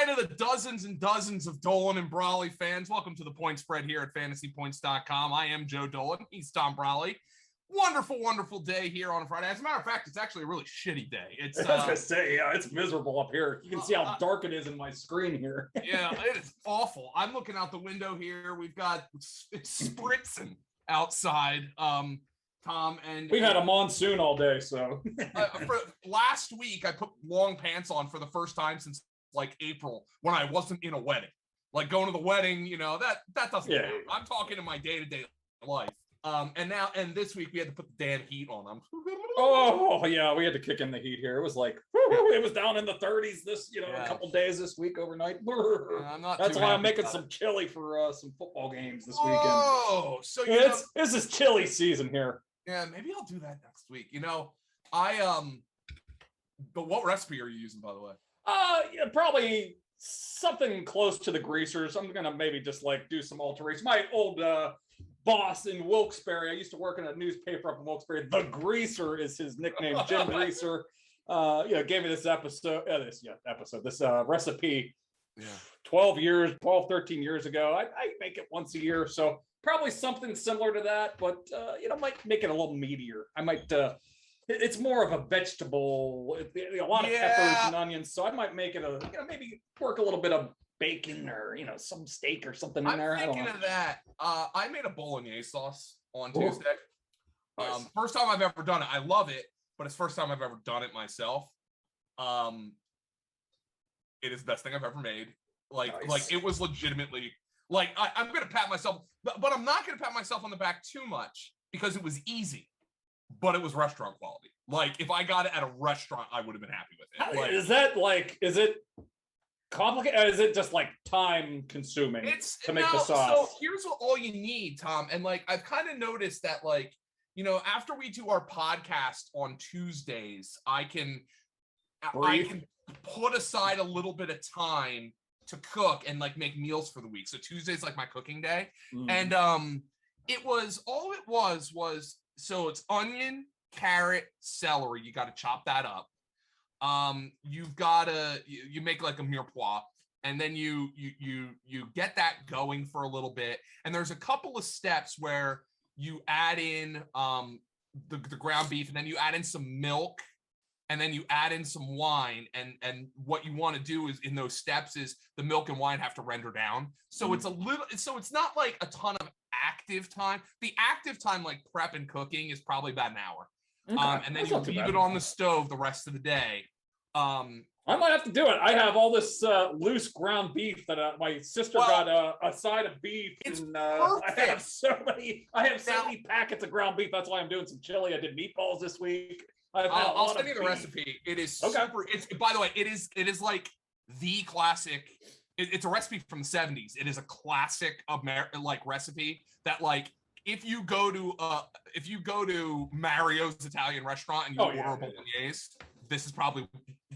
Hi to the dozens and dozens of Dolan and Brolley fans. Welcome to the Point Spread here at fantasypoints.com. I am Joe Dolan. He's Tom Brolley. Wonderful, wonderful day here on a Friday. As a matter of fact, it's actually a really shitty day. I was going to say, yeah, it's miserable up here. You can see how dark it is in my screen here. Yeah, it is awful. I'm looking out the window here. We've got it's spritzing outside. Tom, and we've had a monsoon all day, so for last week I put long pants on for the first time since like April when I wasn't in a wedding. Like going to the wedding, you know, that doesn't count. I'm talking in my day-to-day life. And this week we had to put the damn heat on them. Oh yeah, we had to kick in the heat here. It was like it was down in the 30s a couple days this week overnight. That's why I'm making some chili for some football games this weekend. Oh, so this is chili season here. Yeah, maybe I'll do that next week. You know, but what recipe are you using, by the way? Yeah, probably something close to the greasers. I'm gonna maybe just like do some alterations. My old boss in Wilkes-Barre, I used to work in a newspaper up in Wilkes-Barre. The Greaser is his nickname, Jim Greaser. Gave me this recipe 13 years ago. I make it once a year, so probably something similar to that, but might make it a little meatier. I might it's more of a vegetable, a lot of peppers and onions, so I might make it maybe work a little bit of bacon or some steak or something in there. I'm thinking of that. I made a bolognese sauce on Tuesday. Nice. First time I've ever done it. I love it, but it's the first time I've ever done it myself. It is the best thing I've ever made. Like it was legitimately I'm gonna pat myself, but I'm not gonna pat myself on the back too much because it was easy. But it was restaurant quality. Like if I got it at a restaurant, I would have been happy with it. Is it complicated? Or is it just like time consuming to make the sauce? So here's all you need, Tom. And I've kind of noticed that after we do our podcast on Tuesdays, I can put aside a little bit of time to cook and make meals for the week. So Tuesday's like my cooking day. And it was so it's onion, carrot, celery. You got to chop that up. You've got to you make like a mirepoix, and then you get that going for a little bit. And there's a couple of steps where you add in the ground beef, and then you add in some milk, and then you add in some wine. And what you want to do is in those steps is the milk and wine have to render down. So it's not like a ton of active time. The active time, like prep and cooking, is probably about an hour. Okay. And then you leave it on the stove the rest of the day. I might have to do it. I have all this loose ground beef that my sister got a side of beef. And I have so many packets of ground beef. That's why I'm doing some chili. I did meatballs this week. I'll send you the recipe. It is super. It's, by the way, it is like the classic. It's a recipe from the 70s. It is a classic recipe that if you go to Mario's Italian restaurant and you order a bolognese, this is probably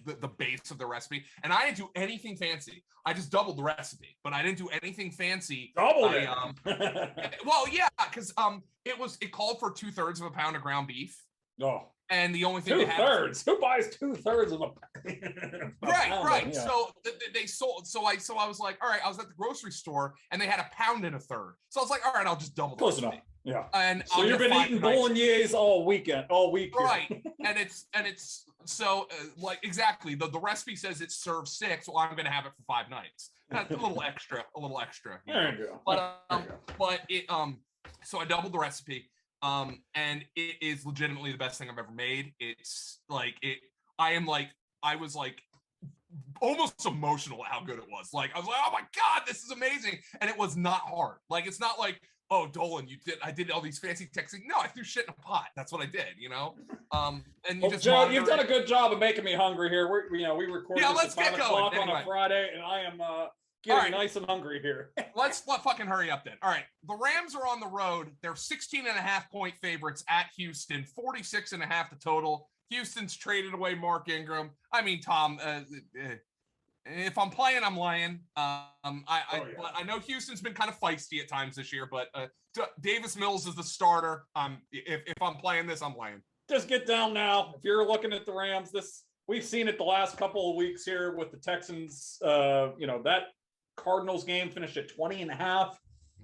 the base of the recipe. And I didn't do anything fancy. I just doubled the recipe, but I didn't do anything fancy. Doubled it. Well, yeah, because it called for 2/3 of a pound of ground beef. Oh. And the only thing 2/3. Who buys 2/3 of a right. Yeah. So they sold. So I was like, all right. I was at the grocery store and they had 1 1/3. So I was like, all right, I'll just double. Close enough. Yeah. And so you've been eating bolognese all week. Right. and it's so exactly the recipe says it serves 6. Well, I'm going to have it for 5 nights. That's a little extra. There you go. But it so I doubled the recipe. And it is legitimately the best thing I've ever made. It's I was almost emotional at how good it was. I was like, oh my God, this is amazing. And it was not hard. It's not like, oh, Dolan, I did all these fancy texting. No, I threw shit in a pot. That's what I did, And you Joe, you've done a good job of making me hungry here. We recorded let's at 5 get o'clock going. on a Friday, and I am getting nice and hungry here. Let's fucking hurry up then. All right. The Rams are on the road. They're 16.5-point favorites at Houston, 46.5 the total. Houston's traded away Mark Ingram. I mean, Tom, if I'm playing, I'm laying. I know Houston's been kind of feisty at times this year, but Davis Mills is the starter. If I'm playing this, I'm laying. Just get down now. If you're looking at the Rams, this we've seen it the last couple of weeks here with the Texans. That Cardinals game finished at 20.5.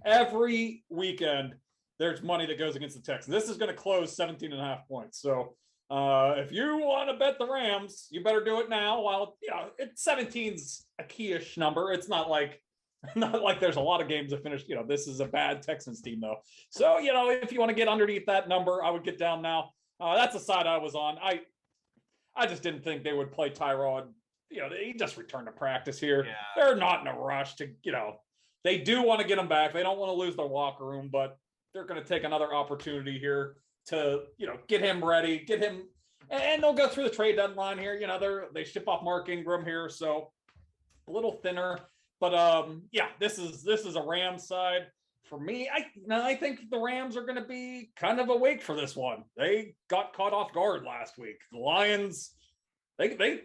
Every weekend, there's money that goes against the Texans. This is going to close 17.5 points. So if you want to bet the Rams, you better do it now. While 17's a key-ish number. It's not like there's a lot of games that finished. This is a bad Texans team though. So if you want to get underneath that number, I would get down now. That's the side I was on. I just didn't think they would play Tyrod. He just returned to practice here. Yeah. They're not in a rush to. They do want to get him back. They don't want to lose their locker room, but they're going to take another opportunity here to get him ready, get him, and they'll go through the trade deadline here. They ship off Mark Ingram here, so a little thinner. But this is a Rams side for me. I think the Rams are going to be kind of awake for this one. They got caught off guard last week. The Lions, they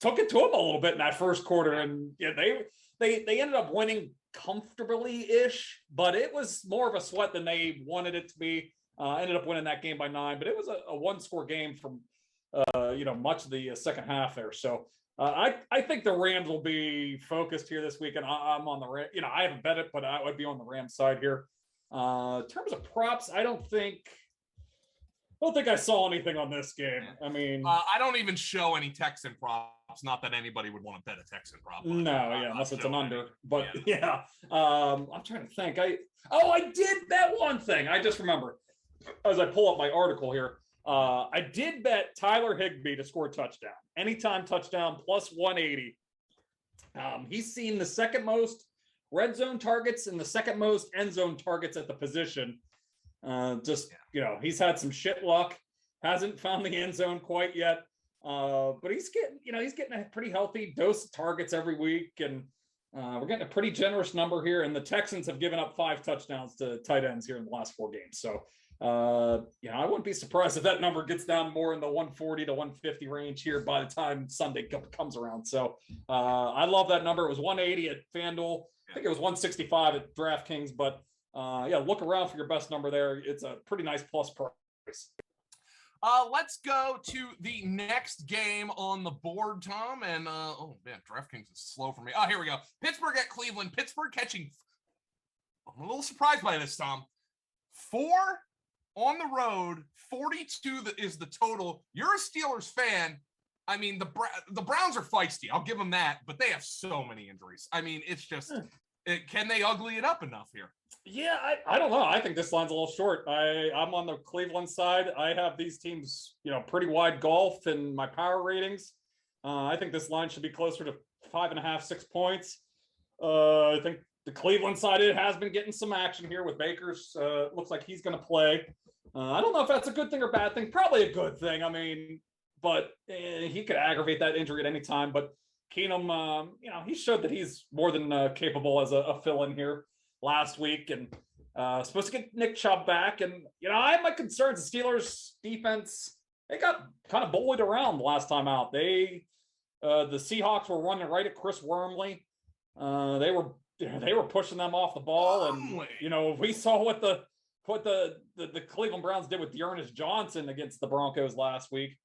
took it to them a little bit in that first quarter, and they ended up winning comfortably-ish, but it was more of a sweat than they wanted it to be. Ended up winning that game by 9, but it was a one-score game from much of the second half there. So I think the Rams will be focused here this week, and I'm on the Rams. I haven't bet it, but I would be on the Rams side here. In terms of props, I don't think I saw anything on this game. I mean, I don't even show any Texan props. Not that anybody would want to bet a Texan prop. Unless it's an under. But I'm trying to think. I did bet one thing. I just remember as I pull up my article here. I did bet Tyler Higbee to score a touchdown. Anytime touchdown plus 180. He's seen the second most red zone targets and the second most end zone targets at the position. He's had some shit luck. Hasn't found the end zone quite yet. But he's getting a pretty healthy dose of targets every week, and we're getting a pretty generous number here. And the Texans have given up 5 touchdowns to tight ends here in the last 4 games. So, I wouldn't be surprised if that number gets down more in the 140 to 150 range here by the time Sunday comes around. So, I love that number. It was 180 at FanDuel. I think it was 165 at DraftKings, but look around for your best number there. It's a pretty nice plus price. Let's go to the next game on the board, Tom. And DraftKings is slow for me. Oh, here we go. Pittsburgh at Cleveland. Pittsburgh catching. I'm a little surprised by this, Tom. 4 on the road. 42 is the total. You're a Steelers fan. I mean, the Browns are feisty. I'll give them that, but they have so many injuries. I mean, it's just, can they ugly it up enough here? Yeah, I don't know. I think this line's a little short. I'm on the Cleveland side. I have these teams, pretty wide golf in my power ratings. I think this line should be closer to 5.5, 6 points. I think the Cleveland side, it has been getting some action here with Baker's. Looks like he's going to play. I don't know if that's a good thing or bad thing. Probably a good thing. I mean, but he could aggravate that injury at any time. But Keenum, he showed that he's more than capable as a fill-in here last week, and supposed to get Nick Chubb back. And I have my concerns. The Steelers defense, they got kind of bullied around the last time out. The Seahawks were running right at Chris Wormley. They were pushing them off the ball, and we saw what the Cleveland Browns did with Dearness Johnson against the Broncos last week.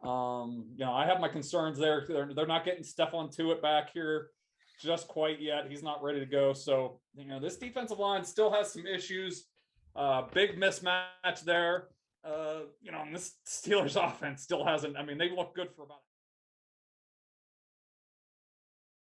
I have my concerns there. They're not getting Stephon Tuitt back here just quite yet. He's not ready to go. So, this defensive line still has some issues. Big mismatch there. And this Steelers offense still hasn't. I mean, they look good for about